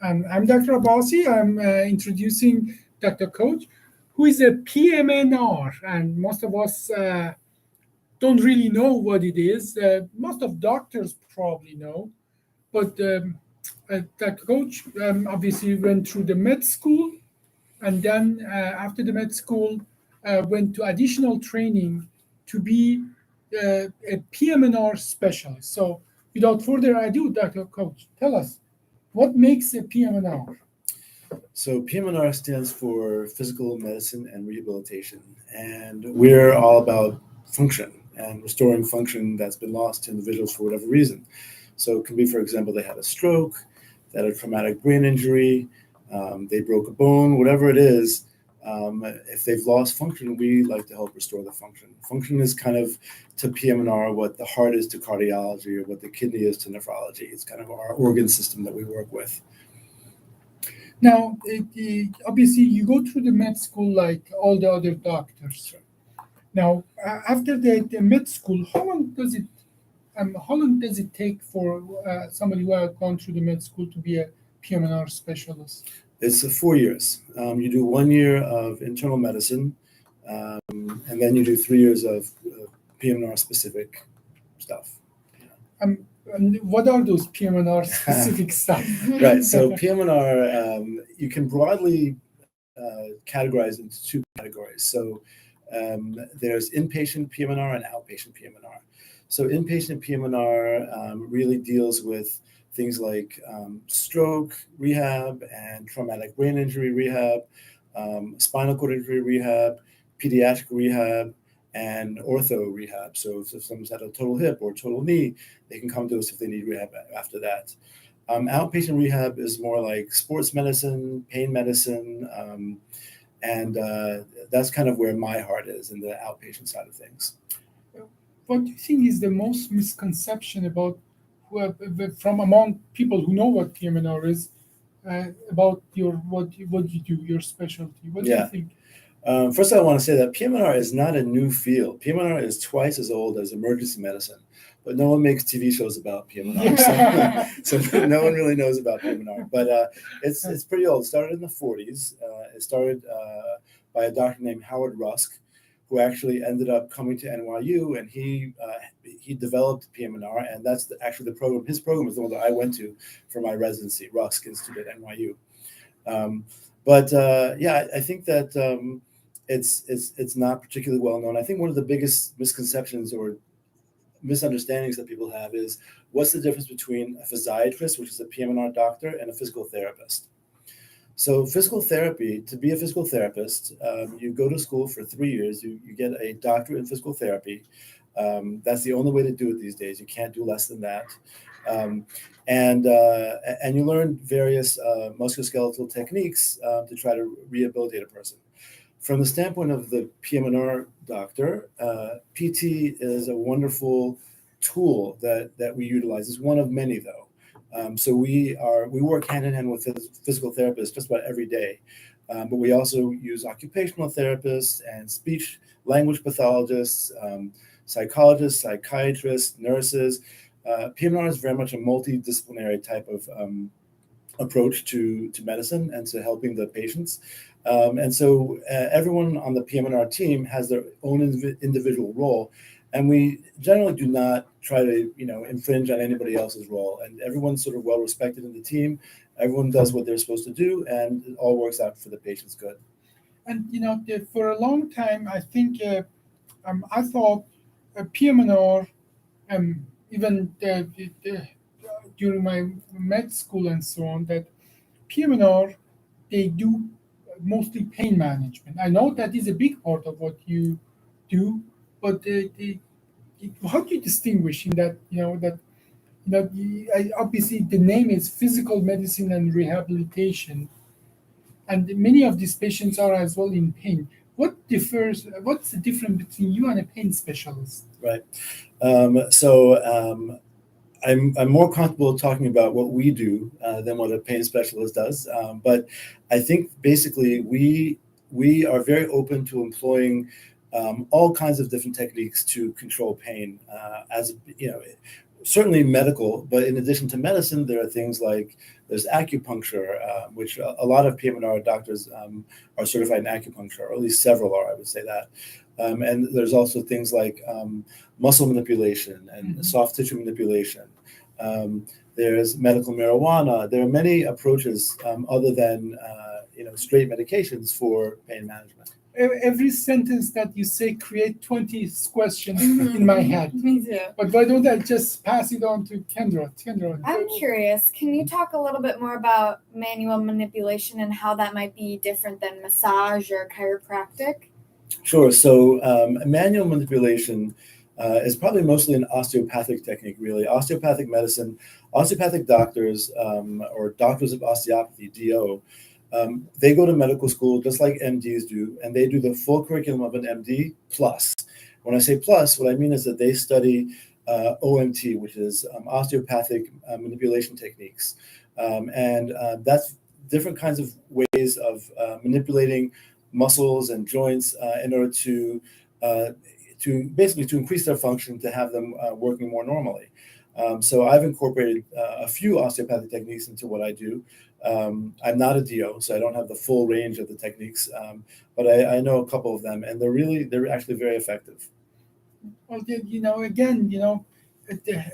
I'm Dr. Abbasi. I'm introducing Dr. Coach, who is a PM&R, and most of us don't really know what it is. Most of doctors probably know, but Dr. Coach obviously went through the med school, and then after the med school, went to additional training to be a PM&R specialist. So, without further ado, Dr. Coach, tell us what makes a PM&R. So PM&R stands for Physical Medicine and Rehabilitation, and we're all about function and restoring function that's been lost to individuals for whatever reason. So it can be, for example, they had a stroke, they had a traumatic brain injury, they broke a bone, whatever it is. If they've lost function, we like to help restore the function. Function is kind of to PM&R what the heart is to cardiology or what the kidney is to nephrology. It's kind of our organ system that we work with. Now, obviously, you go through the med school like all the other doctors. Now, after the med school, how long does it take for somebody who has gone through the med school to be a PM&R specialist? It's 4 years. You do 1 year of internal medicine, and then you do 3 years of PM&R specific stuff. And what are those PM&R specific stuff? Right. So PM&R, you can broadly categorize into two categories. So there's inpatient PM&R and outpatient PM&R. So inpatient PM&R really deals with things like stroke rehab and traumatic brain injury rehab, spinal cord injury rehab, pediatric rehab, and ortho rehab. So if someone's had a total hip or total knee, they can come to us if they need rehab after that. Outpatient rehab is more like sports medicine, pain medicine, and that's kind of where my heart is in the outpatient side of things. What do you think is the most misconception about from among people who know what PM&R is about what you do, your specialty? What do you think? First, I want to say that PM&R is not a new field. PM&R is twice as old as emergency medicine, but no one makes TV shows about PM&R, so no one really knows about PM&R. But it's pretty old. It started in the 40s. It started by a doctor named Howard Rusk, who actually ended up coming to NYU, and he developed PM&R, and that's actually the program. His program is the one that I went to for my residency, Rusk Institute at NYU. I think that it's not particularly well known. I think one of the biggest misconceptions or misunderstandings that people have is what's the difference between a physiatrist, which is a PM&R doctor, and a physical therapist. So physical therapy, to be a physical therapist, you go to school for 3 years, you get a doctorate in physical therapy. That's the only way to do it these days. You can't do less than that. And you learn various musculoskeletal techniques to try to rehabilitate a person. From the standpoint of the PM&R doctor, PT is a wonderful tool that we utilize. It's one of many, though. So we work hand in hand with physical therapists just about every day. But we also use occupational therapists and speech language pathologists, psychologists, psychiatrists, nurses. PM&R is very much a multidisciplinary type of approach to medicine and to helping the patients. And so everyone on the PM&R team has their own individual role, and we generally do not try to infringe on anybody else's role. And everyone's sort of well respected in the team. Everyone does what they're supposed to do, and it all works out for the patient's good. And for a long time, I think I thought PM&R, even during my med school and so on, that PM&R, they do mostly pain management. I know that is a big part of what you do, but how do you distinguish in that? Obviously the name is physical medicine and rehabilitation, and many of these patients are as well in pain. What's the difference between you and a pain specialist? Right. I'm more comfortable talking about what we do than what a pain specialist does. But I think basically we are very open to employing all kinds of different techniques to control pain. certainly medical, but in addition to medicine, there are things like there's acupuncture, which a lot of PM&R doctors are certified in acupuncture, or at least several are, I would say that. And there's also things like muscle manipulation and soft tissue manipulation. There's medical marijuana. There are many approaches other than straight medications for pain management. Every sentence that you say create 20 questions in my head. Me too. But why don't I just pass it on to Kendra? I'm curious, can you talk a little bit more about manual manipulation and how that might be different than massage or chiropractic? Sure. So manual manipulation is probably mostly an osteopathic technique, really. Osteopathic medicine, osteopathic doctors or doctors of osteopathy, DO, they go to medical school just like MDs do, and they do the full curriculum of an MD plus. When I say plus, what I mean is that they study OMT, which is osteopathic manipulation techniques. And that's different kinds of ways of manipulating muscles and joints in order to basically to increase their function, to have them working more normally. So I've incorporated a few osteopathic techniques into what I do. I'm not a DO, so I don't have the full range of the techniques, but I know a couple of them, and they're actually very effective. Well, again,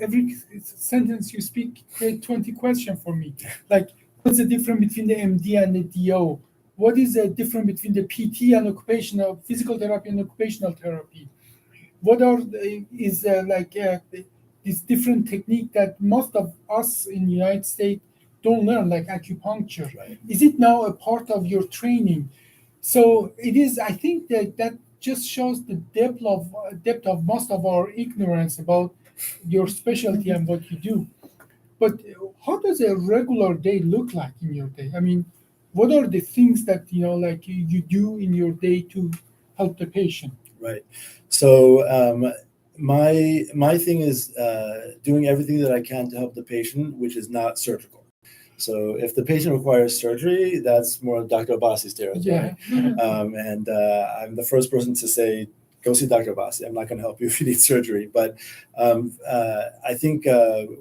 every sentence you speak create 20 questions for me. Like, what's the difference between the MD and the DO? What is the difference between the PT and occupational physical therapy and occupational therapy? What are this different technique that most of us in the United States don't learn, like acupuncture? Right. Is it now a part of your training? So it is. I think that just shows the depth of most of our ignorance about your specialty and what you do. But how does a regular day look like in your day? I mean, what are the things that you do in your day to help the patient? Right. So my thing is doing everything that I can to help the patient, which is not surgical. So if the patient requires surgery, that's more Dr. Abbasi's territory. Yeah. And I'm the first person to say, go see Dr. Abbasi. I'm not going to help you if you need surgery. But I think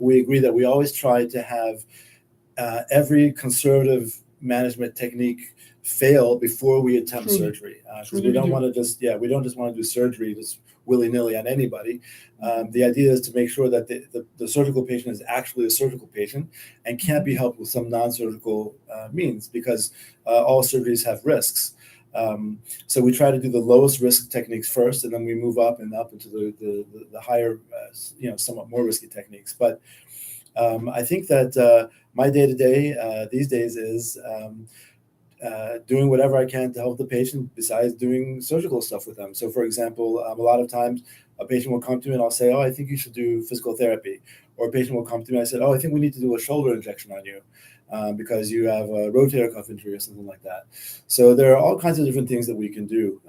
we agree that we always try to have every conservative management technique fail before we attempt surgery, because we don't want to we don't just want to do surgery just willy-nilly on anybody. The idea is to make sure that the surgical patient is actually a surgical patient and can't be helped with some non-surgical means, because all surgeries have risks. So we try to do the lowest risk techniques first, and then we move up and up into the higher, somewhat more risky techniques. But I think that my day-to-day these days is doing whatever I can to help the patient besides doing surgical stuff with them. So, for example, a lot of times a patient will come to me and I'll say, oh, I think you should do physical therapy. Or a patient will come to me and I said, oh, I think we need to do a shoulder injection on you because you have a rotator cuff injury or something like that. So there are all kinds of different things that we can do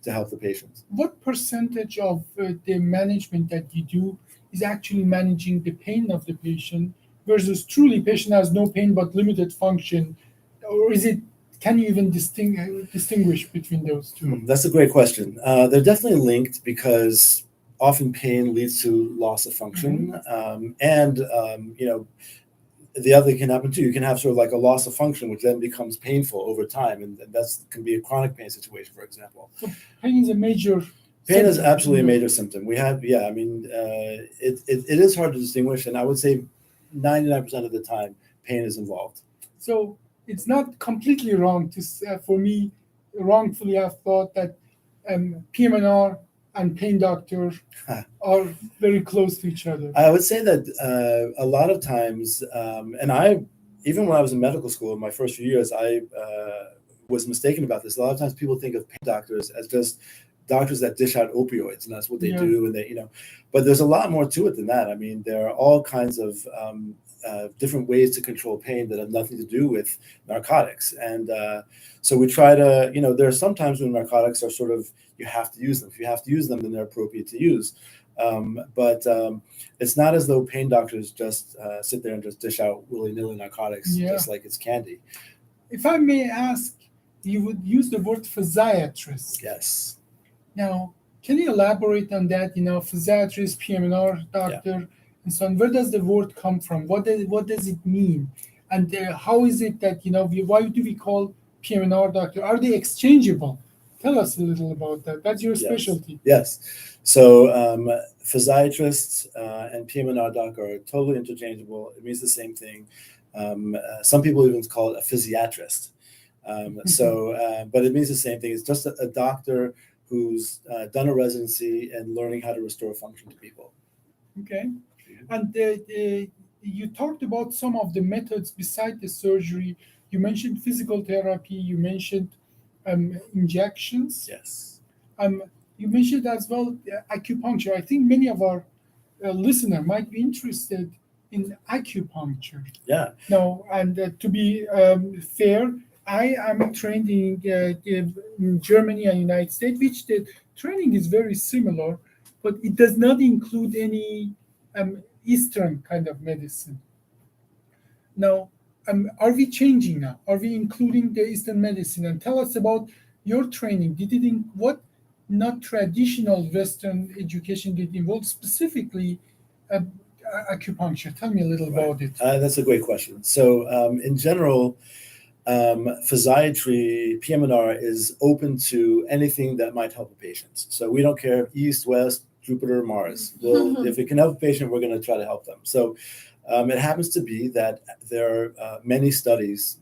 to help the patient. What percentage of the management that you do is actually managing the pain of the patient versus truly patient has no pain but limited function? Or can you even distinguish between those two? That's a great question. They're definitely linked because often pain leads to loss of function. And the other can happen too. You can have sort of like a loss of function, which then becomes painful over time. And that can be a chronic pain situation, for example. So pain is a major Pain is absolutely a major symptom. It is hard to distinguish. And I would say 99% of the time, pain is involved. So it's not completely wrong for me, wrongfully have thought that PM&R and pain doctor are very close to each other. I would say that a lot of times, and even when I was in medical school in my first few years, I was mistaken about this. A lot of times people think of pain doctors as just doctors that dish out opioids, and that's what they do. And but there's a lot more to it than that. I mean, there are all kinds of different ways to control pain that have nothing to do with narcotics. And so we try to, there are some times when narcotics are sort of, you have to use them. If you have to use them, then they're appropriate to use. But it's not as though pain doctors just sit there and just dish out willy-nilly narcotics just like it's candy. If I may ask, you would use the word physiatrist. Yes. Now, can you elaborate on that? Physiatrist, PM&R doctor, and so on. Where does the word come from? What does it mean? And how is it that, why do we call PM&R doctor? Are they exchangeable? Tell us a little about that. That's your specialty. Yes. So physiatrists and PM&R doc are totally interchangeable. It means the same thing. Some people even call it a physiatrist. But it means the same thing. It's just a doctor who's done a residency and learning how to restore function to people. Okay. And you talked about some of the methods beside the surgery. You mentioned physical therapy. You mentioned injections. Yes. You mentioned as well acupuncture. I think many of our listeners might be interested in acupuncture. Yeah. No, and to be fair, I am trained in Germany and United States, which the training is very similar, but it does not include any Eastern kind of medicine. Now, are we changing now? Are we including the Eastern medicine? And tell us about your training. What not traditional Western education did involve specifically acupuncture? Tell me a little about it. That's a great question. So in general, physiatry, PM&R is open to anything that might help a patient. So we don't care East, West, Jupiter, Mars. If it can help a patient, we're going to try to help them. So it happens to be that there are many studies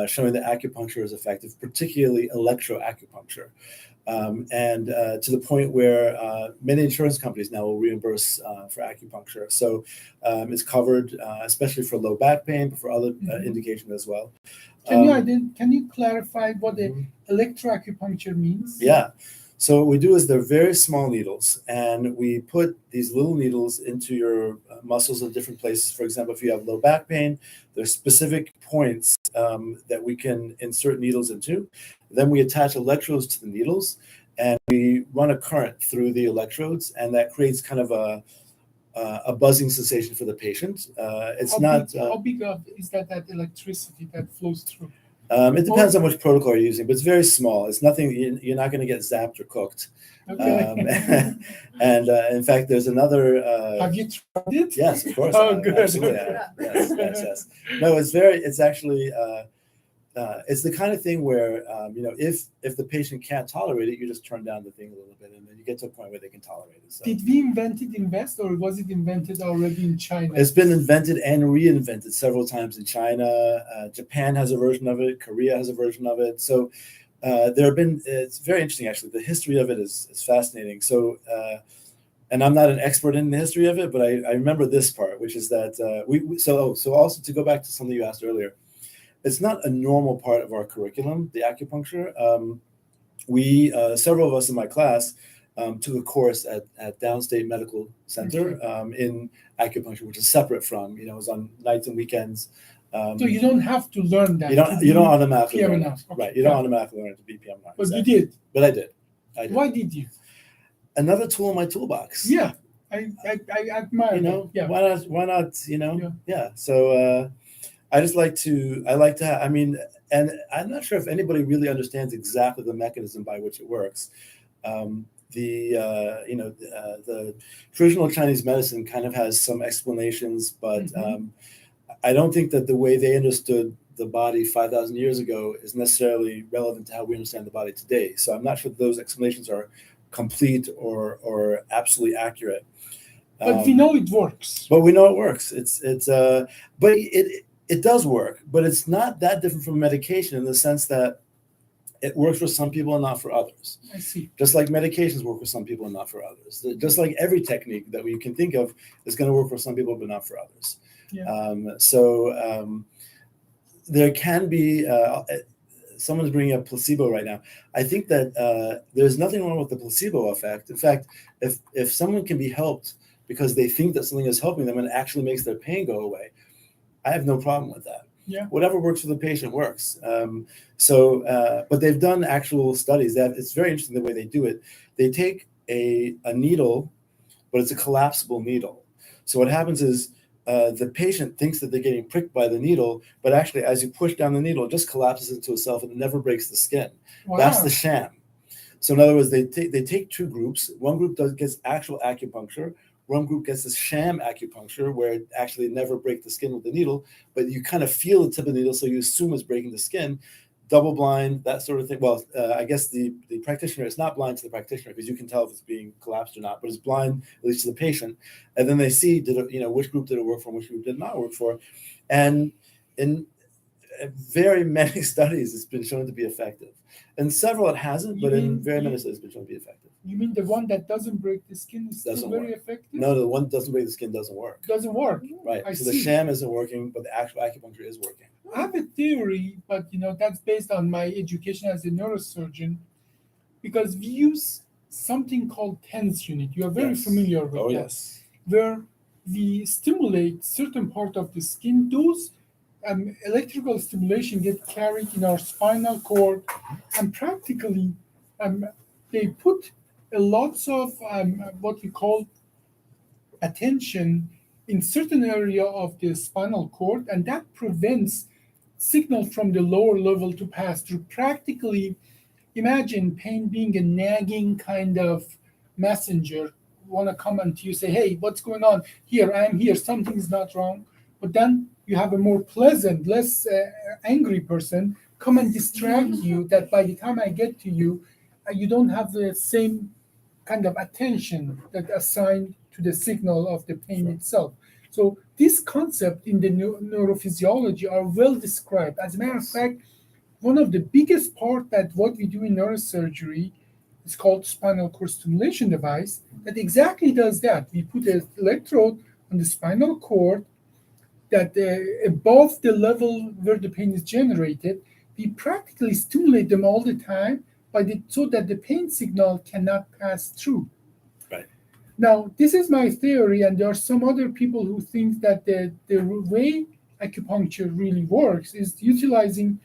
showing that acupuncture is effective, particularly electroacupuncture. And to the point where many insurance companies now will reimburse for acupuncture. So it's covered, especially for low back pain, but for other indications as well. Can you clarify what the electroacupuncture means? Yeah. So what we do is they're very small needles, and we put these little needles into your muscles in different places. For example, if you have low back pain, there's specific points that we can insert needles into. Then we attach electrodes to the needles, and we run a current through the electrodes, and that creates kind of a buzzing sensation for the patient. How big is that electricity that flows through? It depends on which protocol you're using, but it's very small. It's nothing. You're not going to get zapped or cooked. Okay. And in fact, there's another. Have you tried it? Yes, of course. Oh, good. Absolutely. Yes. No, it's actually. It's the kind of thing where if the patient can't tolerate it, you just turn down the thing a little bit, and then you get to a point where they can tolerate it. So. Did we invent it in West, or was it invented already in China? It's been invented and reinvented several times in China. Japan has a version of it. Korea has a version of it. So there have been. It's very interesting, actually. The history of it is fascinating. So. And I'm not an expert in the history of it, but I remember this part, which is that so also to go back to something you asked earlier. It's not a normal part of our curriculum, the acupuncture. Several of us in my class took a course at Downstate Medical Center in acupuncture, which is separate from, it was on nights and weekends. So you don't have to learn that. You don't automatically learn it. Okay. Right. You don't automatically learn it to be PM&R. But you did. But I did. Why did you? Another tool in my toolbox. Yeah. I admire that. Yeah. Why not, Yeah. So I like to have, and I'm not sure if anybody really understands exactly the mechanism by which it works. The traditional Chinese medicine kind of has some explanations, but I don't think that the way they understood the body 5,000 years ago is necessarily relevant to how we understand the body today. So I'm not sure those explanations are complete or absolutely accurate. But we know it works. But we know it works. But it does work, but it's not that different from medication in the sense that it works for some people and not for others. I see. Just like medications work for some people and not for others. Just like every technique that we can think of is going to work for some people but not for others. Yeah. There can be, someone's bringing up placebo right now. I think that there's nothing wrong with the placebo effect. In fact, if someone can be helped because they think that something is helping them and it actually makes their pain go away, I have no problem with that. Yeah. Whatever works for the patient works. But they've done actual studies. It's very interesting the way they do it. They take a needle, but it's a collapsible needle. So what happens is the patient thinks that they're getting pricked by the needle, but actually as you push down the needle, it just collapses into itself and it never breaks the skin. Wow. That's the sham. So in other words, they take two groups. One group gets actual acupuncture, One group gets this sham acupuncture where it actually never break the skin with the needle, but you kind of feel the tip of the needle, so you assume it's breaking the skin. Double blind, that sort of thing. Well, I guess the practitioner is not blind to the practitioner because you can tell if it's being collapsed or not, but it's blind at least to the patient. And then they see, which group did it work for, and which group did not work for. And in very many studies, it's been shown to be effective. In several, it hasn't, but in very many studies, it's been shown to be effective. You mean the one that doesn't break the skin is still very effective? No, the one that doesn't break the skin doesn't work. Doesn't work. Right. So the sham isn't working, but the actual acupuncture is working. I have a theory, but that's based on my education as a neurosurgeon, because we use something called TENS unit. You are very familiar with that. Yes. Where we stimulate certain part of the skin. Those electrical stimulation get carried in our spinal cord, and practically they put a lots of what we call attention in certain area of the spinal cord, and that prevents signal from the lower level to pass through. Practically, imagine pain being a nagging kind of messenger, want to come and you say, hey, what's going on? Here, I am here, something's not wrong. But then you have a more pleasant, less angry person come and distract you, that by the time I get to you, you don't have the same kind of attention that assigned to the signal of the pain itself. So this concept in the neurophysiology are well described. As a matter of fact, one of the biggest part that what we do in neurosurgery is called spinal cord stimulation device that exactly does that. We put an electrode on the spinal cord that above the level where the pain is generated, we practically stimulate them all the time so that the pain signal cannot pass through. Right. Now, this is my theory, and there are some other people who think that the way acupuncture really works is utilizing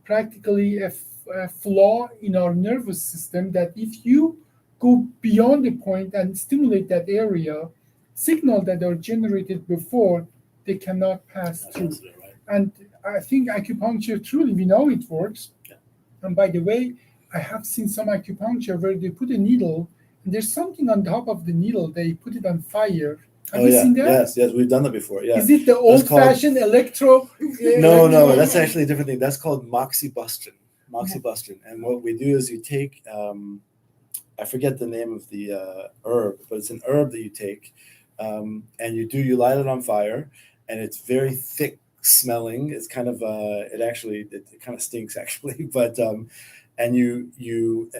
practically a flaw in our nervous system, that if you go beyond the point and stimulate that area, signals that are generated before, they cannot pass through. Right. And I think acupuncture, truly, we know it works. Yeah. And by the way, I have seen some acupuncture where they put a needle, and there's something on top of the needle, they put it on fire. Have you seen that? Yes, we've done that before. Yeah. Is it the old-fashioned electro? No, that's actually a different thing. That's called moxibustion. And what we do is you take, I forget the name of the herb, but it's an herb that you take, and you light it on fire, and it's very thick smelling. It's kind of it kind of stinks actually, but and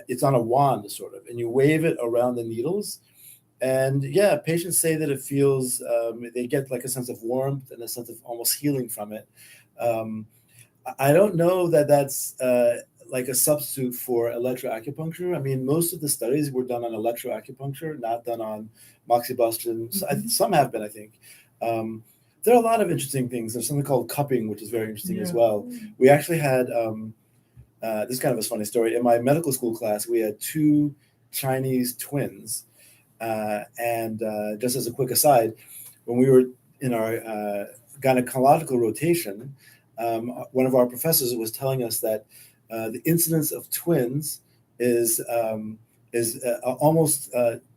it's on a wand sort of, and you wave it around the needles. And yeah, patients say that it feels, they get like a sense of warmth and a sense of almost healing from it. I don't know that that's like a substitute for electroacupuncture. I mean, most of the studies were done on electroacupuncture, not done on moxibustion. Mm-hmm. Some have been, I think. There are a lot of interesting things. There's something called cupping, which is very interesting as well. We actually had, this is kind of a funny story. In my medical school class, we had two Chinese twins. And just as a quick aside, when we were in our gynecological rotation, one of our professors was telling us that the incidence of twins is almost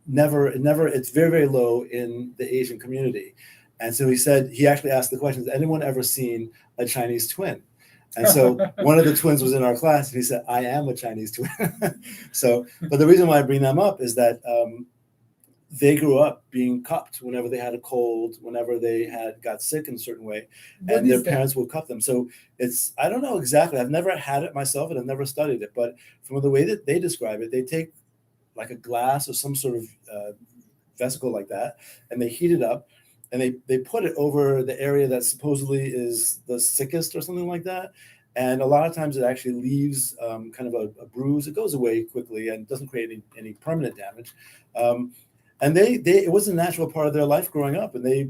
never. It's very, very low in the Asian community. And so he actually asked the question, has anyone ever seen a Chinese twin? And so one of the twins was in our class, and he said, I am a Chinese twin. But the reason why I bring them up is that they grew up being cupped whenever they had a cold, whenever they got sick in a certain way, and their parents would cup them. So I don't know exactly. I've never had it myself, and I've never studied it. But from the way that they describe it, they take like a glass or some sort of vesicle like that, and they heat it up, and they put it over the area that supposedly is the sickest or something like that. And a lot of times it actually leaves kind of a bruise. It goes away quickly and doesn't create any permanent damage. And it was a natural part of their life growing up, and they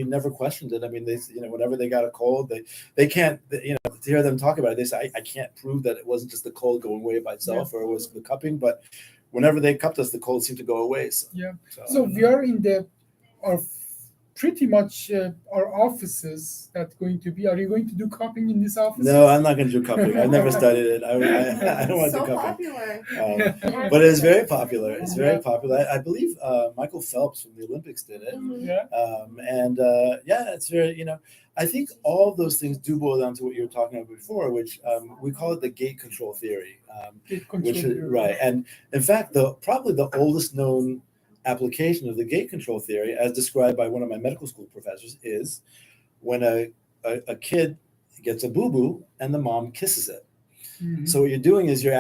never questioned it. I mean, whenever they got a cold, they can't, to hear them talk about it, they say, I can't prove that it wasn't just the cold going away by itself, or it was the cupping, but whenever they cupped us, the cold seemed to go away. So we are in our pretty much our offices that's going to be. Are you going to do cupping in this office? No, I'm not going to do cupping. I've never studied it. I don't want to So do cupping. popular. But it's very popular. It's very popular. I believe Michael Phelps from the Olympics did it. Yeah. It's very, I think all of those things do boil down to what you were talking about before, which we call it the gate control theory. Gate control theory. Right. And in fact, probably the oldest known application of the gate control theory, as described by one of my medical school professors, is when a kid gets a boo-boo and the mom kisses it. Mhm. So what you're doing is you're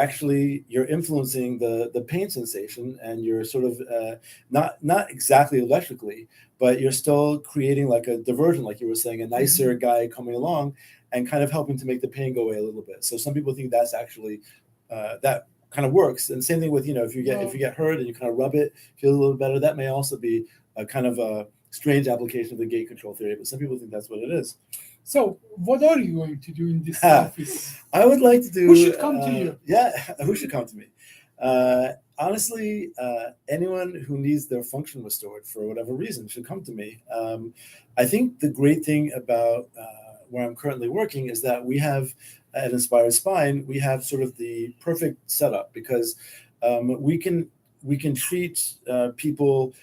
influencing the pain sensation, and you're sort of not exactly electrically, but you're still creating like a diversion, like you were saying, a nicer guy coming along and kind of helping to make the pain go away a little bit. So some people think that's actually that kind of works. And same thing with, if you get hurt and you kind of rub it, feels a little better, that may also be a kind of a strange application of the gate control theory, but some people think that's what it is. So, what are you going to do in this office? I would like to do. Who should come to you? Yeah, who should come to me? Honestly, anyone who needs their function restored for whatever reason should come to me. I think the great thing about where I'm currently working is that we have at Inspired Spine, we have sort of the perfect setup because we can treat people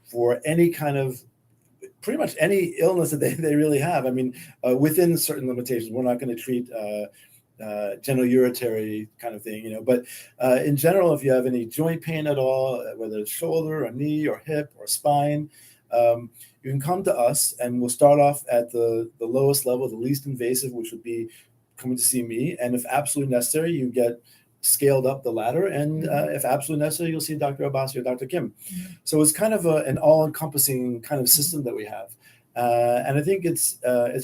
for any kind of pretty much any illness that they really have. I mean, within certain limitations, we're not going to treat genitourinary kind of thing, but in general, if you have any joint pain at all, whether it's shoulder or knee or hip or spine, you can come to us and we'll start off at the lowest level, the least invasive, which would be coming to see me. And if absolutely necessary, you get scaled up the ladder. And if absolutely necessary, you'll see Dr. Abbasi or Dr. Kim. So it's kind of an all-encompassing kind of system that we have. And I think it's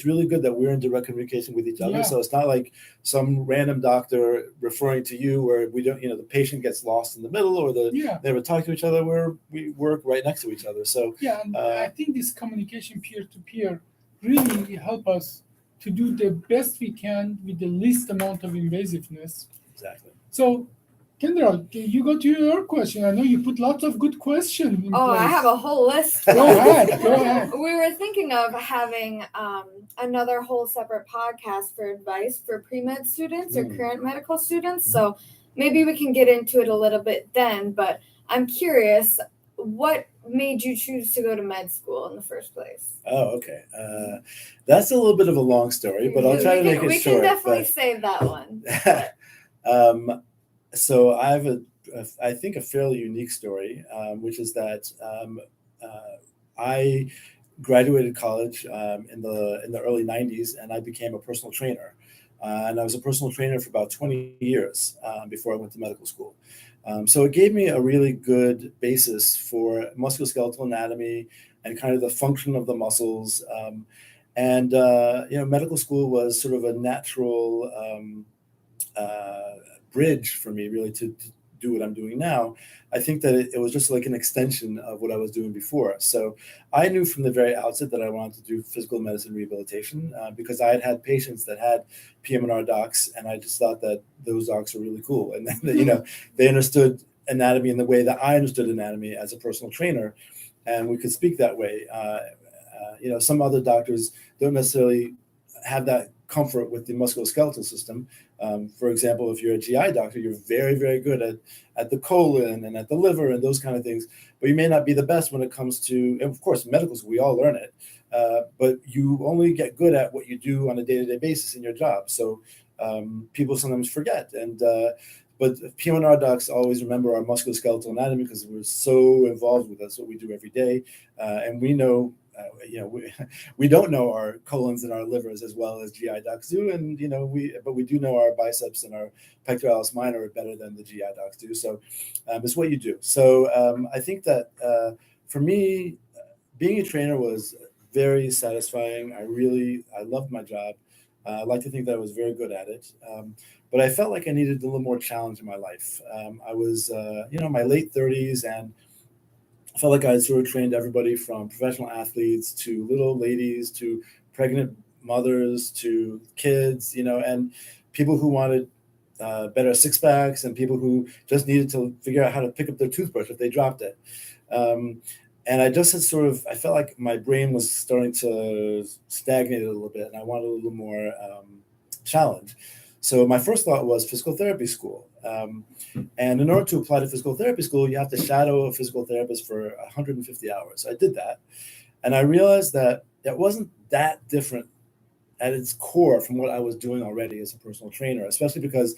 really good that we're in direct communication with each other. Yeah. So it's not like some random doctor referring to you where we don't, the patient gets lost in the middle or they never talk to each other, where we work right next to each other. So and I think this communication peer-to-peer really help us to do the best we can with the least amount of invasiveness. Exactly. So, Kendra, you go to your question. I know you put lots of good questions in place. I have a whole list. Go ahead. We were thinking of having another whole separate podcast for advice for pre-med students or current medical students. So maybe we can get into it a little bit then. But I'm curious, what made you choose to go to med school in the first place? Oh, okay. That's a little bit of a long story, but I'll try to make it short. We can definitely save that one. So I have I think a fairly unique story, which is that I graduated college in the early 90s, and I became a personal trainer. And I was a personal trainer for about 20 years before I went to medical school. So it gave me a really good basis for musculoskeletal anatomy and kind of the function of the muscles. Medical school was sort of a natural bridge for me, really, to do what I'm doing now. I think that it was just like an extension of what I was doing before. So I knew from the very outset that I wanted to do physical medicine rehabilitation because I had patients that had PM&R docs, and I just thought that those docs were really cool. And then, they understood anatomy in the way that I understood anatomy as a personal trainer, and we could speak that way. Some other doctors don't necessarily have that comfort with the musculoskeletal system. For example, if you're a GI doctor, you're very, very good at the colon and at the liver and those kind of things, but you may not be the best when it comes to, and of course, in medical school, we all learn it, but you only get good at what you do on a day-to-day basis in your job. So people sometimes forget. But PM&R docs always remember our musculoskeletal anatomy because we're so involved with that's what we do every day. And we know, we don't know our colons and our livers as well as GI docs do, and but we do know our biceps and our pectoralis minor better than the GI docs do. So it's what you do. So I think that for me, being a trainer was very satisfying. I loved my job. I like to think that I was very good at it. But I felt like I needed a little more challenge in my life. I was, my late 30s, and I felt like I had sort of trained everybody from professional athletes to little ladies to pregnant mothers to kids, and people who wanted better six packs and people who just needed to figure out how to pick up their toothbrush if they dropped it. and I just had I felt like my brain was starting to stagnate a little bit, and I wanted a little more challenge. So my first thought was physical therapy school. And in order to apply to physical therapy school, you have to shadow a physical therapist for 150 hours. I did that. And I realized that it wasn't that different at its core from what I was doing already as a personal trainer, especially because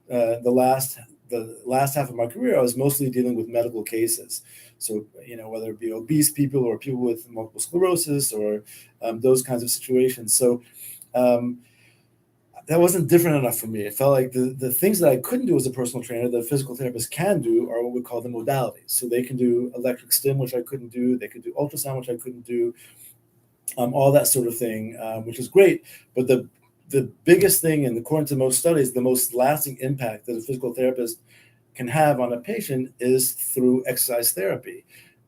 the last half of my career, I was mostly dealing with medical cases. So, whether it be obese people or people with multiple sclerosis or those kinds of situations. So that wasn't different enough for me. It felt like the things that I couldn't do as a personal trainer, that physical therapists can do, are what we call the modalities. So they can do electric stim, which I couldn't do. They could do ultrasound, which I couldn't do. All that sort of thing, which is great. But the biggest thing, and according to most studies, the most lasting impact that a physical therapist can have on a patient is through exercise therapy.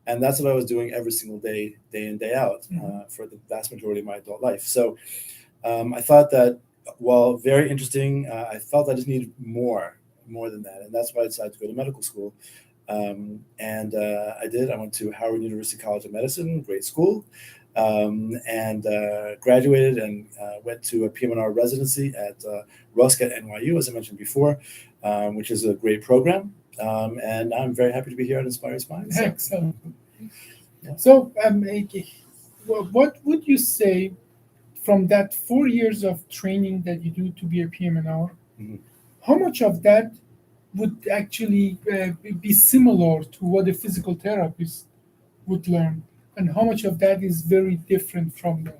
And that's what I was doing every single day in, day out, for the vast majority of my adult life. So I thought that, while very interesting, I felt I just needed more than that. And that's why I decided to go to medical school. And I did. I went to Howard University College of Medicine, great school, and graduated and went to a PM&R residency at Rusk at NYU, as I mentioned before, which is a great program. And I'm very happy to be here at Inspire Spine. So, Excellent. Yeah. So, what would you say from that 4 years of training that you do to be a PM&R? Mhm. How much of that would actually be similar to what a physical therapist would learn, and how much of that is very different from that?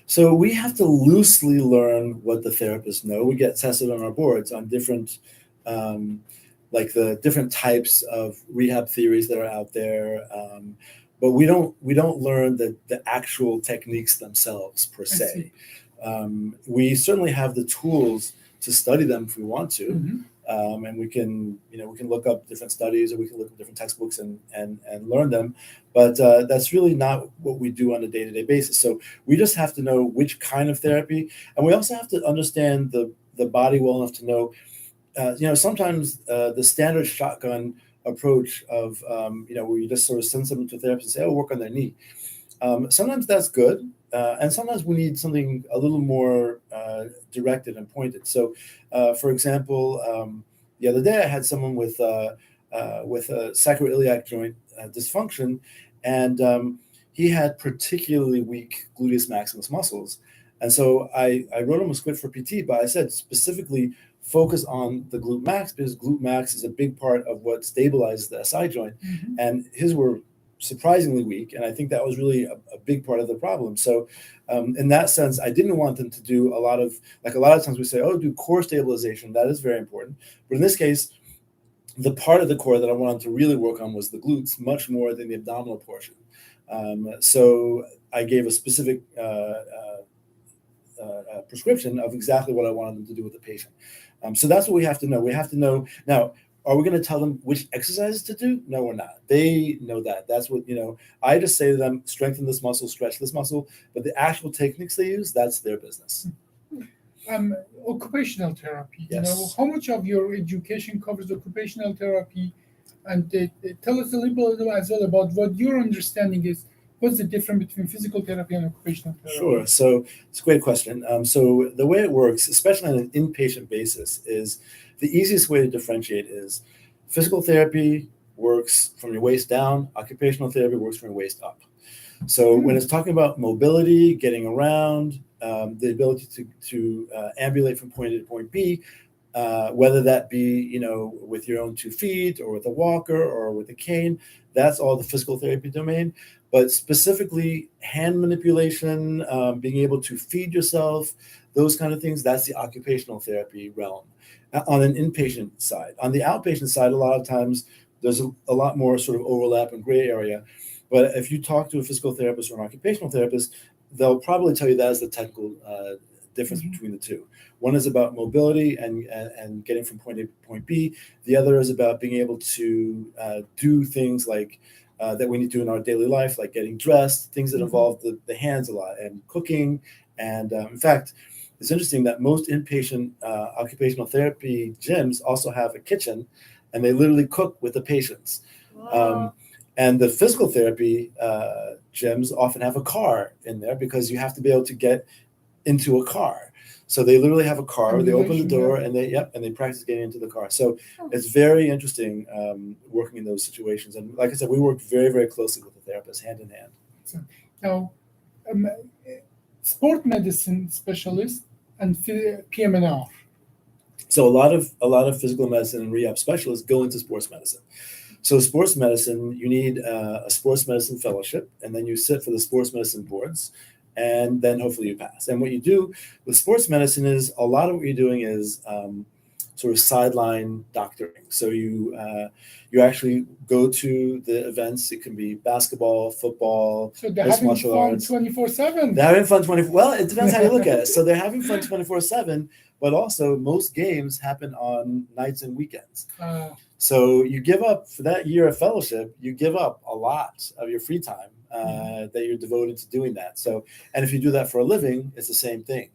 So we have to loosely learn what the therapists know. We get tested on our boards on different, like the different types of rehab theories that are out there, but we don't learn the actual techniques themselves per se. We certainly have the tools to study them if we want to. Mm-hmm. And we can look up different studies, or we can look up different textbooks and learn them. But that's really not what we do on a day-to-day basis. So we just have to know which kind of therapy, and we also have to understand the body well enough to know, sometimes the standard shotgun approach of, where you just sort of send someone to a therapist and say, "Oh, work on their knee." Sometimes that's good, and sometimes we need something a little more directed and pointed. So, for example, the other day I had someone with a sacroiliac joint dysfunction, and he had particularly weak gluteus maximus muscles. And so I wrote him a script for PT, but I said specifically focus on the glute max, because glute max is a big part of what stabilizes the SI joint. Mm-hmm. And his were surprisingly weak, and I think that was really a big part of the problem. So in that sense, I didn't want them to do a lot of times we say, oh, do core stabilization. That is very important. But in this case, the part of the core that I wanted to really work on was the glutes, much more than the abdominal portion. So I gave a specific prescription of exactly what I wanted them to do with the patient. So that's what we have to know. We have to know now. Are we going to tell them which exercises to do? No, we're not. They know that. That's what, I just say to them, strengthen this muscle, stretch this muscle, but the actual techniques they use, that's their business. Occupational therapy, Yes. how much of your education covers occupational therapy? And tell us a little bit as well about what your understanding is. What's the difference between physical therapy and occupational therapy? Sure. So it's a great question. So the way it works, especially on an inpatient basis, is the easiest way to differentiate is physical therapy works from your waist down, occupational therapy works from your waist up. So when it's talking about mobility, getting around, the ability to ambulate from point A to point B, whether that be, with your own 2 feet or with a walker or with a cane, that's all the physical therapy domain. But specifically hand manipulation, being able to feed yourself, those kind of things, that's the occupational therapy realm on an inpatient side. On the outpatient side, a lot of times there's a lot more sort of overlap and gray area. But if you talk to a physical therapist or an occupational therapist, they'll probably tell you that is the technical difference between the two. One is about mobility and getting from point A to point B. The other is about being able to do things like that we need to do in our daily life, like getting dressed, things that involve the hands a lot, and cooking. And in fact, it's interesting that most inpatient occupational therapy gyms also have a kitchen, and they literally cook with the patients. Wow. And the physical therapy gyms often have a car in there because you have to be able to get into a car. So they literally have a car. They open the door and they practice getting into the car. So it's very interesting working in those situations. And like I said, we work very, very closely with the therapist, hand in hand. So, now, sport medicine specialist and PM&R. So a lot of physical medicine and rehab specialists go into sports medicine. So sports medicine, you need a sports medicine fellowship, and then you sit for the sports medicine boards, and then hopefully you pass. And what you do with sports medicine is a lot of what you're doing is sort of sideline doctoring. So you actually go to the events. It can be basketball, football, so they're having martial fun arts. 24/7. They're having fun 24. Well, it depends how you look at it. So they're having fun 24/7, but also most games happen on nights and weekends. So you give up for that year of fellowship. You give up a lot of your free time that you're devoted to doing that. So, and if you do that for a living, it's the same thing.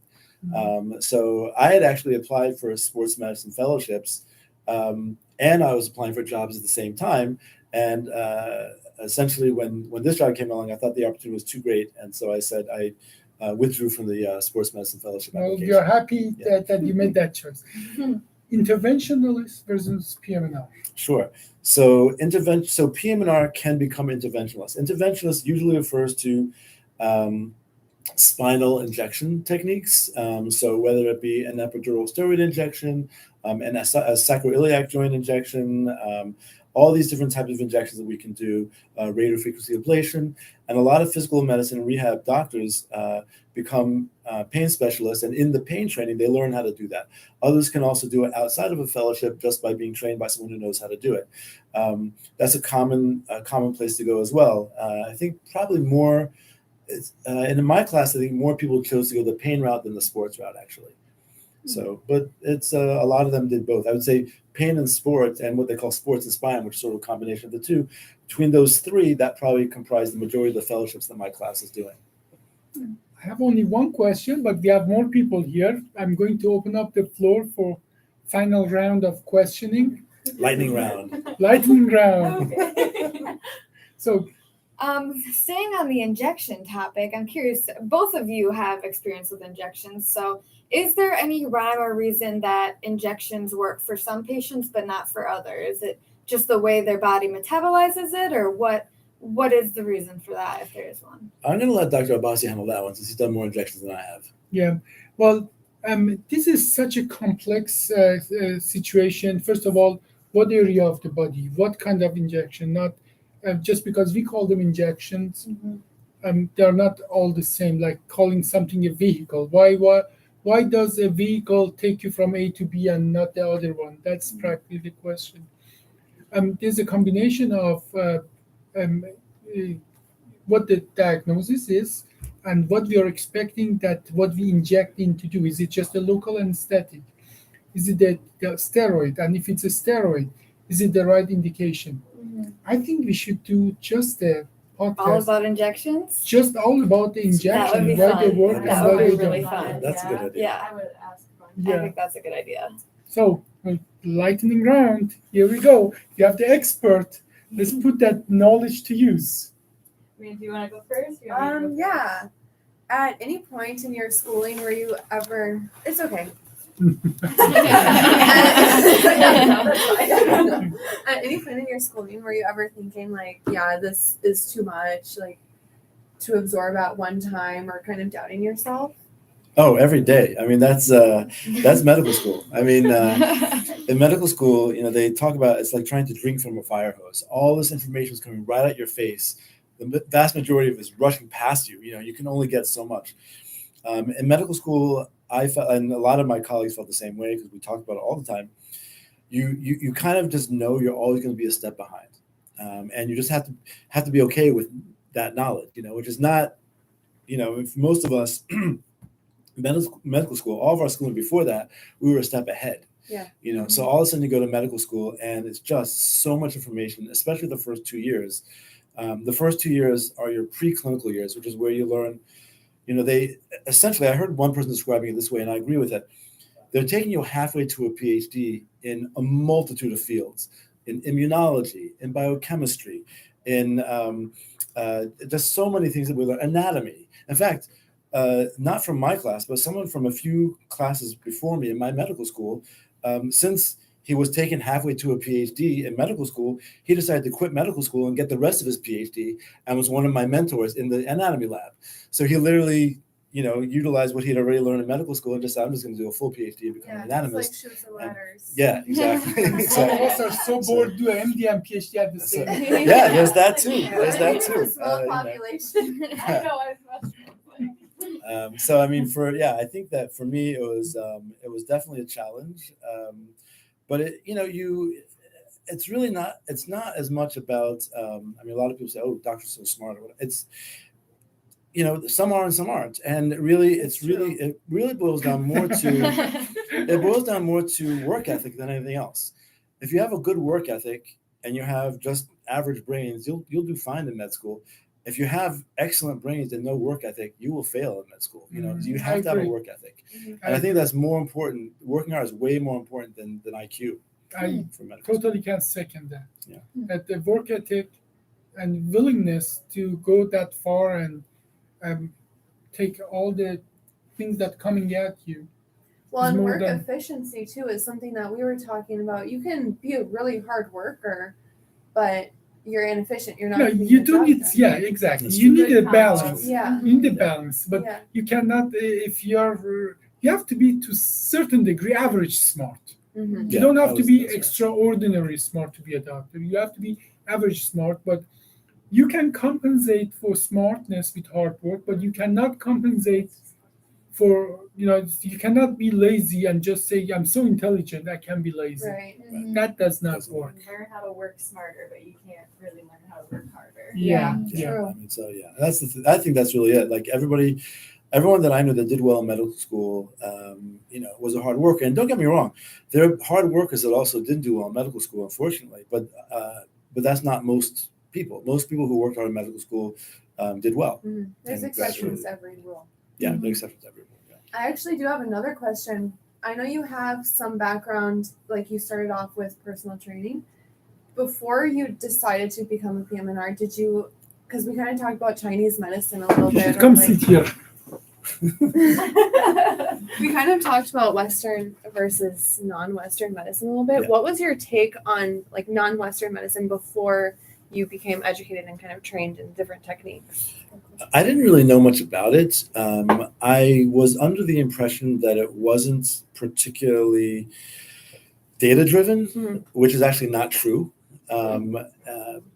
So I had actually applied for sports medicine fellowships, and I was applying for jobs at the same time. And essentially, when this job came along, I thought the opportunity was too great, and so I said I withdrew from the sports medicine fellowship application. You're happy that you made that choice. Interventionalist versus PM&R. Sure. So so PM&R can become interventionalist. Interventionalist usually refers to spinal injection techniques. So whether it be an epidural steroid injection, a sacroiliac joint injection, all these different types of injections that we can do, radiofrequency ablation, and a lot of physical medicine and rehab doctors become pain specialists, and in the pain training, they learn how to do that. Others can also do it outside of a fellowship just by being trained by someone who knows how to do it. That's a common place to go as well. I think probably more, and in my class, I think more people chose to go the pain route than the sports route, actually. So, but it's a lot of them did both. I would say pain and sports, and what they call sports and spine, which is sort of a combination of the two. Between those three, that probably comprised the majority of the fellowships that my class is doing. I have only one question, but we have more people here. I'm going to open up the floor for final round of questioning. Lightning round. Lightning round. Okay. So, staying on the injection topic, I'm curious, both of you have experience with injections. So is there any rhyme or reason that injections work for some patients but not for others? Is it just the way their body metabolizes it, or what is the reason for that, if there is one? I'm going to let Dr. Abbasi handle that one since he's done more injections than I have. Yeah, well, this is such a complex situation. First of all, what area of the body, what kind of injection? Not just because we call them injections, they're not all the same. Like calling something a vehicle. Why does a vehicle take you from A to B and not the other one? That's practically the question. There's a combination of what the diagnosis is and what we are expecting that what we inject in to do. Is it just a local anesthetic? Is it the steroid? And if it's a steroid, is it the right indication? I think we should do just a podcast. All about injections? Just all about the injection, That would be why fun. they work and That why would be they really don't. fun. That's a good idea. Yeah, I would ask fun. Yeah. I think that's a good idea. So, lightning round. Here we go. You have the expert. Let's put that knowledge to use. I mean, do you want to go first? You want me to go Yeah. At any point in your schooling were you ever it's okay. At any point in your schooling were you ever thinking like, yeah, this is too much, like to absorb at one time, or kind of doubting yourself? Oh, every day. I mean, that's medical school. I mean, in medical school, they talk about it's like trying to drink from a fire hose. All this information is coming right at your face. The vast majority of it is rushing past you. You can only get so much. In medical school, I felt, and a lot of my colleagues felt the same way because we talked about it all the time. You kind of just know you're always going to be a step behind, and you just have to be okay with that knowledge. Which is not, if most of us. Medical school, all of our schooling before that, we were a step ahead. Yeah. So all of a sudden you go to medical school and it's just so much information, especially the first 2 years. The first 2 years are your preclinical years, which is where you learn, they essentially, I heard one person describing it this way, and I agree with it. They're taking you halfway to a PhD in a multitude of fields, in immunology, in biochemistry, in just so many things that we learn. Anatomy. In fact, not from my class, but someone from a few classes before me in my medical school, since he was taken halfway to a PhD in medical school, he decided to quit medical school and get the rest of his PhD, and was one of my mentors in the anatomy lab. So he literally, utilized what he had already learned in medical school and decided, I'm just going to do a full PhD and become an It's anatomist. like shoots and ladders. Yeah, exactly. Some of exactly. us are so bored do an MD and PhD at the same time. Yeah, there's that too. There's that It's a too. small population. I know, I was So I mean, I think that for me it was definitely a challenge, but it's really not. It's not as much about. I mean, a lot of people say, "Oh, doctors are so smart." Or whatever. It's some are and some aren't, and really, it really boils down more to work ethic than anything else. If you have a good work ethic and you have just average brains, you'll do fine in med school. If you have excellent brains and no work ethic, you will fail in med school. You have to have a work ethic, and I think that's more important. Working hard is way more important than IQ. I for medical totally can second that. Yeah. That the work ethic and willingness to go that far and take all the things that coming at you. Well, It's and more work than- efficiency too is something that we were talking about. You can be a really hard worker, but you're inefficient. You're not. No, getting you the do job need, done. yeah, exactly. That's You true. need a balance. Yeah. You need a balance, but Yeah. you cannot, if you have to be to a certain degree average smart. Mm-hmm. You Yeah, don't have to be that's right. extraordinary smart to be a doctor. You have to be average smart, but you can compensate for smartness with hard work, but you cannot compensate for, you cannot be lazy and just say, I'm so intelligent, I can be lazy. Right. That does not Doesn't work. learn how to work smarter, but you can't really learn how to work harder. Yeah. True. I mean, so that's I think that's really it. Like everyone that I knew that did well in medical school, was a hard worker. And don't get me wrong, there are hard workers that also didn't do well in medical school, unfortunately. But that's not most people. Most people who worked hard in medical school did well. Mm-hmm. There's And exceptions graduated. to every rule. Yeah, Mhm. no exceptions to every rule. Yeah. I actually do have another question. I know you have some background, like you started off with personal training. Before you decided to become a PM&R, did you? Because we kind of talked about Chinese medicine a little You bit. should come like- sit here. we kind of talked about Western versus non-Western medicine a little bit. Yeah. What was your take on like non-Western medicine before you became educated and kind of trained in different techniques? I didn't really know much about it. I was under the impression that it wasn't particularly data driven, Mhm. which is actually not true.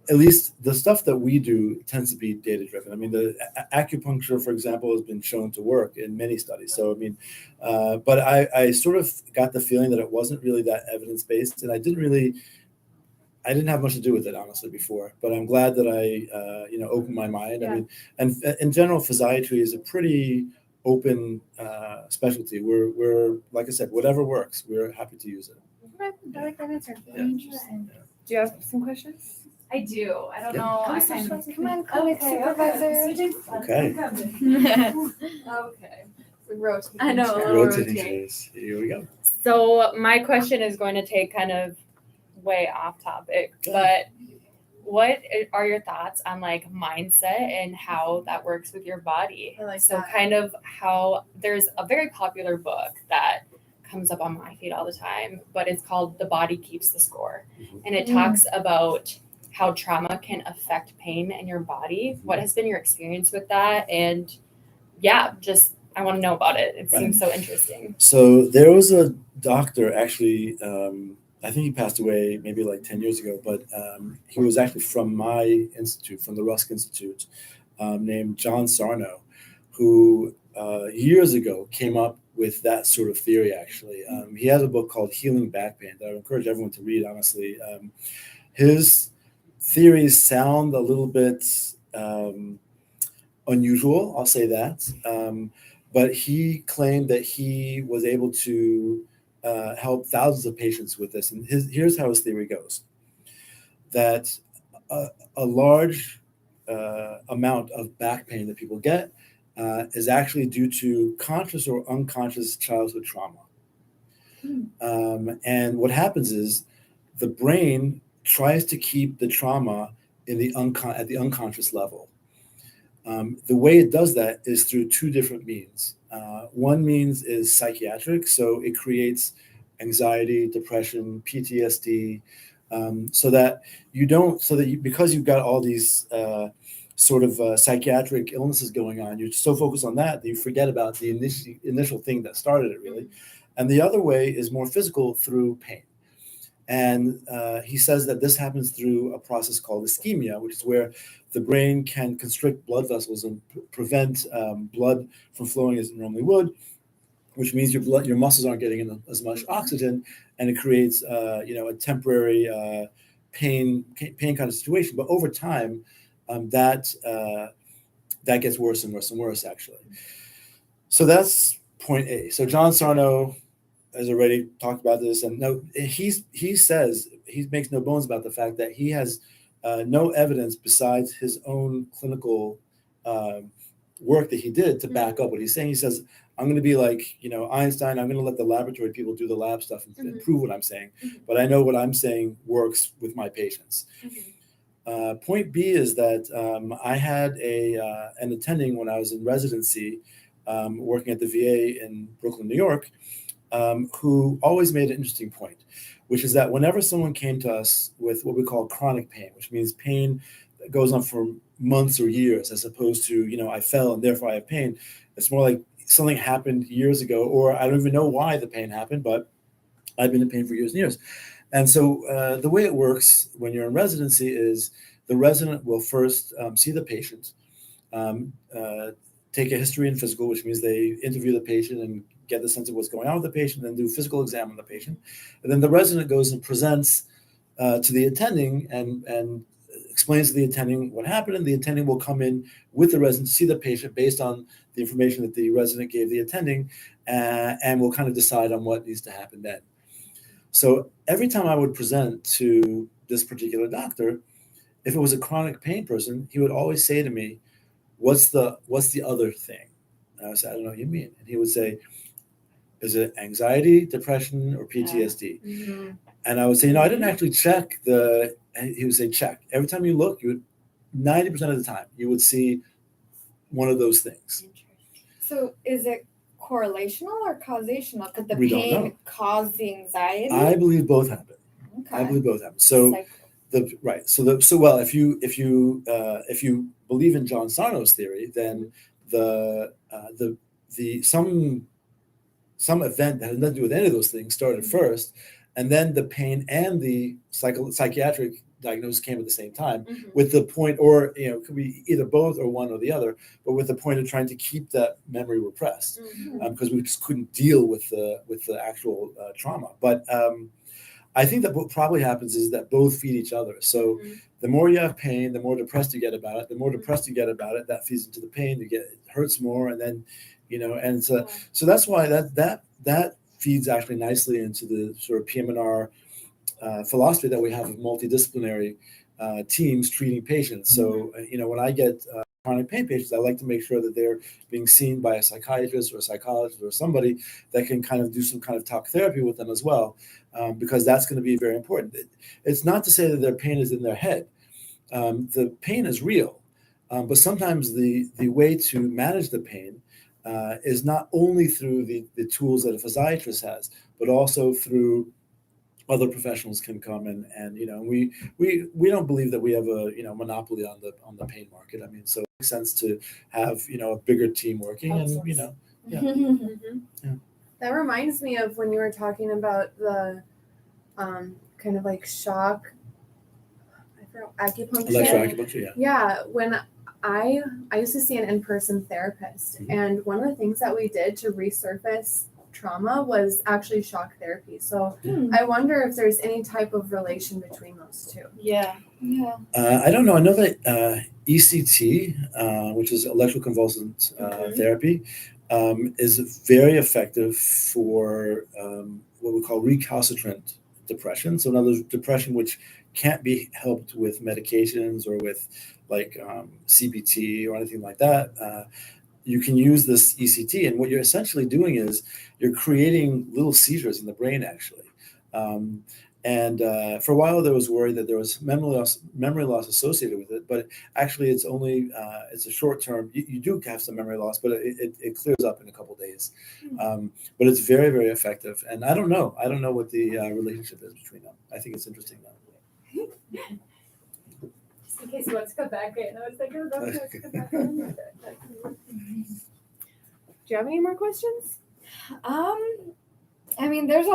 At least the stuff that we do tends to be data driven. I mean, the acupuncture, for example, has been shown to work in many studies. So, I mean, but I sort of got the feeling that it wasn't really that evidence based, and I didn't have much to do with it, honestly, before. But I'm glad that I, opened my mind. Yeah. I mean, and in general, physiatry is a pretty open specialty. We're like I said, whatever works, we're happy to use it. Okay, I like that answer. Yeah. Interesting. Do you have some questions? I do. I don't Yeah. know. I Come kind on, of. Come on, come with supervisor. Okay. Okay. Rotating. I know. chair. Little Rotating rotate. chairs. Here we go. So my question is going to take kind of way off topic, Go but what are your thoughts on like mindset and how that works with your body? I like So that. kind of how there's a very popular book that comes up on my feed all the time, but it's called The Body Keeps the Score. Mhm. And it talks about how trauma can affect pain in your body. What has been your experience with that? And yeah, just I want to know about it. It Right. seems so interesting. So there was a doctor, actually, I think he passed away maybe like 10 years ago, but he was actually from my institute, from the Rusk Institute, named John Sarno, who years ago came up with that sort of theory, actually. He has a book called Healing Back Pain that I would encourage everyone to read, honestly. His theories sound a little bit unusual, I'll say that. But he claimed that he was able to help thousands of patients with this. And here's how his theory goes: that a large amount of back pain that people get is actually due to conscious or unconscious childhood trauma. And what happens is the brain tries to keep the trauma at the unconscious level. The way it does that is through two different means. One means is psychiatric, so it creates anxiety, depression, PTSD, because you've got all these psychiatric illnesses going on, you're so focused on that you forget about the initial thing that started it, really. And the other way is more physical, through pain. And he says that this happens through a process called ischemia, which is where the brain can constrict blood vessels and prevent blood from flowing as it normally would, which means your muscles aren't getting in as much oxygen, and it creates a temporary pain kind of situation. But over time, that gets worse and worse and worse, actually. So that's point A. So John Sarno has already talked about this, and he says, he makes no bones about the fact that he has no evidence besides his own clinical work that he did to back up what he's saying. He says, I'm going to be like, Einstein. I'm going to let the laboratory people do the lab stuff and prove what I'm saying. But I know what I'm saying works with my patients. Point B is that I had an attending when I was in residency, working at the VA in Brooklyn, New York, who always made an interesting point, which is that whenever someone came to us with what we call chronic pain, which means pain that goes on for months or years, as opposed to, I fell and therefore I have pain. It's more like something happened years ago, or I don't even know why the pain happened, but I've been in pain for years and years. And so the way it works when you're in residency is the resident will first see the patient, take a history and physical, which means they interview the patient and get the sense of what's going on with the patient, then do a physical exam on the patient. And then the resident goes and presents to the attending and explains to the attending what happened, and the attending will come in with the resident to see the patient based on the information that the resident gave the attending, and will kind of decide on what needs to happen then. So every time I would present to this particular doctor, if it was a chronic pain person, he would always say to me, what's the other thing? And I would say, I don't know what you mean. And he would say, is it anxiety, depression, or PTSD? And I would say, I didn't actually check he would say, check. Every time you look, 90% of the time, you would see one of those things. So is it correlational or causational? Could the We don't know. pain cause the anxiety? I believe both happen. Okay. I believe both happen. So if you believe in John Sarno's theory, then some event that had nothing to do with any of those things started first, and then the pain and the psychiatric diagnosis came at the same time, with the point, or it could be either both or one or the other, but with the point of trying to keep that memory repressed, because we just couldn't deal with the actual trauma. But I think that what probably happens is that both feed each other. So the more you have pain, the more depressed you get about it. The more depressed you get about it, that feeds into the pain. It hurts more, and then and so that's why that feeds actually nicely into the sort of PM&R philosophy that we have of multidisciplinary teams treating patients. So when I get chronic pain patients, I like to make sure that they're being seen by a psychiatrist or a psychologist or somebody that can kind of do some kind of talk therapy with them as well, because that's going to be very important. It's not to say that their pain is in their head. The pain is real, but sometimes the way to manage the pain is not only through the tools that a physiatrist has, but also through other professionals can come and we don't believe that we have a monopoly on the pain market. I mean, so it makes sense to have a bigger team working, and That reminds me of when you were talking about the kind of like shock, acupuncture. Electroacupuncture, Yeah, when I used to see an in-person therapist, and one of the things that we did to resurface trauma was actually shock therapy. So I wonder if there's any type of relation between those two. Yeah. I don't know. I know that ECT, which is electroconvulsant therapy, is very effective for what we call recalcitrant depression. So in other words, depression which can't be helped with medications or with like CBT or anything like that. You can use this ECT, and what you're essentially doing is you're creating little seizures in the brain, actually. And for a while, there was worry that there was memory loss associated with it, but actually, it's only it's a short term. You do have some memory loss, but it clears up in a couple of days. But it's very, very effective. And I don't know what the relationship is between them. I think it's interesting though. Just in case you want to come back in. I was like, oh, don't have to come back in. Do you have any more questions? I mean, there's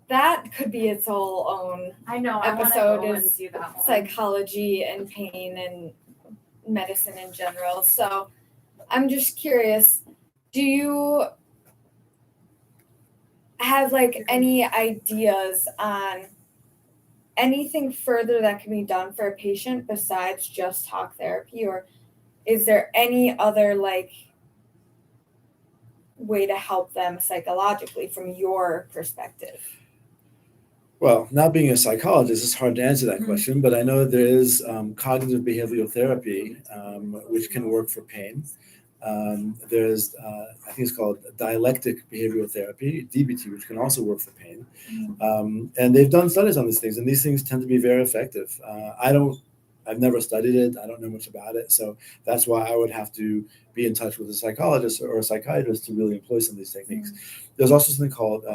that could be its whole own I know. I want to episode go and is do that one. psychology and pain and medicine in general. So I'm just curious, do you have like any ideas on anything further that can be done for a patient besides just talk therapy, or is there any other like way to help them psychologically from your perspective? Well, not being a psychologist, it's hard to answer that question, but I know there is cognitive behavioral therapy, which can work for pain. There's, I think it's called dialectic behavioral therapy, DBT, which can also work for pain. And they've done studies on these things, and these things tend to be very effective. I've never studied it. I don't know much about it. So that's why I would have to be in touch with a psychologist or a psychiatrist to really employ some of these techniques. There's also something called,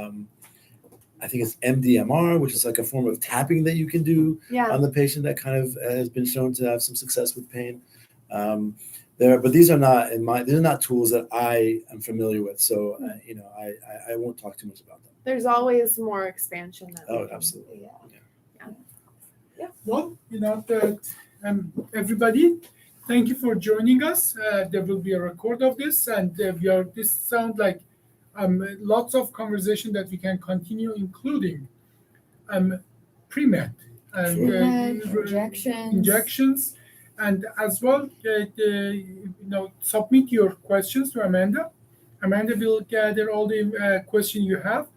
I think it's MDMR, which is like a form of tapping that you can do on the patient that kind of has been shown to have some success with pain. But these are not tools that I am familiar with. So, I won't talk too much about them. There's always more expansion. Absolutely. Well, everybody, thank you for joining us. There will be a record of this, and this sounds like lots of conversation that we can continue, including pre-med and injections, and as well, submit your questions to Amanda. Amanda will gather all the questions you have,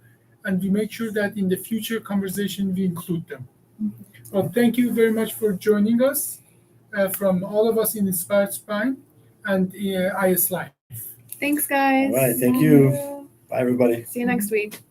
and we make sure that in the future conversation we include them. Well, thank you very much for joining us from all of us in Inspired Spine and IS Life. Thanks, guys. All right. Thank you. Bye, everybody. See you next week.